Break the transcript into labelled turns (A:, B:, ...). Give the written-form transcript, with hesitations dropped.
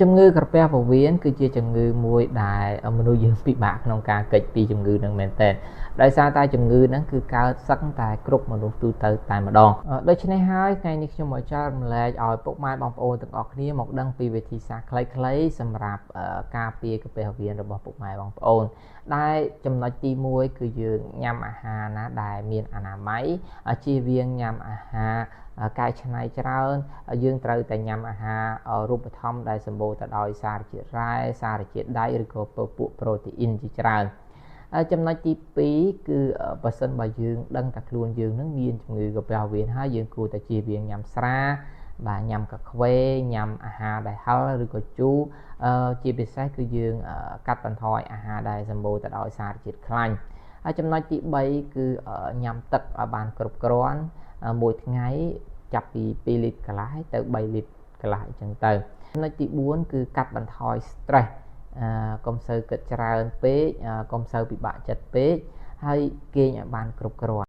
A: ជំងឺក្រពះពោះវៀនគឺជាជំងឺមួយដែលមនុស្សយើងពិបាកក្នុងការគេចពីជំងឺនឹងមែនទែនដោយសារតែជំងឺហ្នឹងគឺកើតសឹកតែគ្រប់មនុស្សទូទៅតែម្ដងដូច្នេះហើយថ្ងៃនេះខ្ញុំមកចែករំលែកឲ្យពុកម៉ែបងប្អូនទាំងអស់គ្នាមកដឹងពីវិធីសាស្ត្រខ្លីៗសម្រាប់ការពារក្រពះពោះវៀនរបស់ពុកម៉ែបងប្អូនដែលចំណុចទី1គឺយើងញ៉ាំអាហារណាដែលមានអនាម័យជៀសវាងញ៉ាំអាហារកែច្នៃច្រើនយើងត្រូវតែញ៉ាំអាហាររូបត្ថម្ភដែលសម្បូរទៅដោយសារជាតិរ៉ែសារជាតិដែកឬក៏ពពួកប្រូតេអ៊ីនជាច្រើនចំណុចទី2គឺបើសិនបើយើងដឹងថាខ្លួនយើងនឹងមានជំងឺក្រពះពោះវៀនហើយយើងគួរតែជៀសវាងញ៉ាំស្រាបាទញ៉ាំកាខ្វេញ៉ាំអាហារដែលហឹរឬក៏ជូរជាពិសេសគឺយើងកាត់បន្ថយអាហារដែលសម្បូរទៅដោយសារជាតិខ្លាញ់ហើយចំណុចទី3គឺញ៉ាំទឹកឲ្យបានគ្រប់គ្រាន់មួយថ្ងៃចាប់ពី2លីត្រកន្លះទៅ3លីត្រកន្លះអញ្ចឹងទៅចំណុចទី4គឺកាត់បន្ថយ stress កុំសូវគិតច្រើនពេកកុំសូវពិបាកចិត្តពេកហើយគេងឲ្យបានគ្រប់គ្រាន់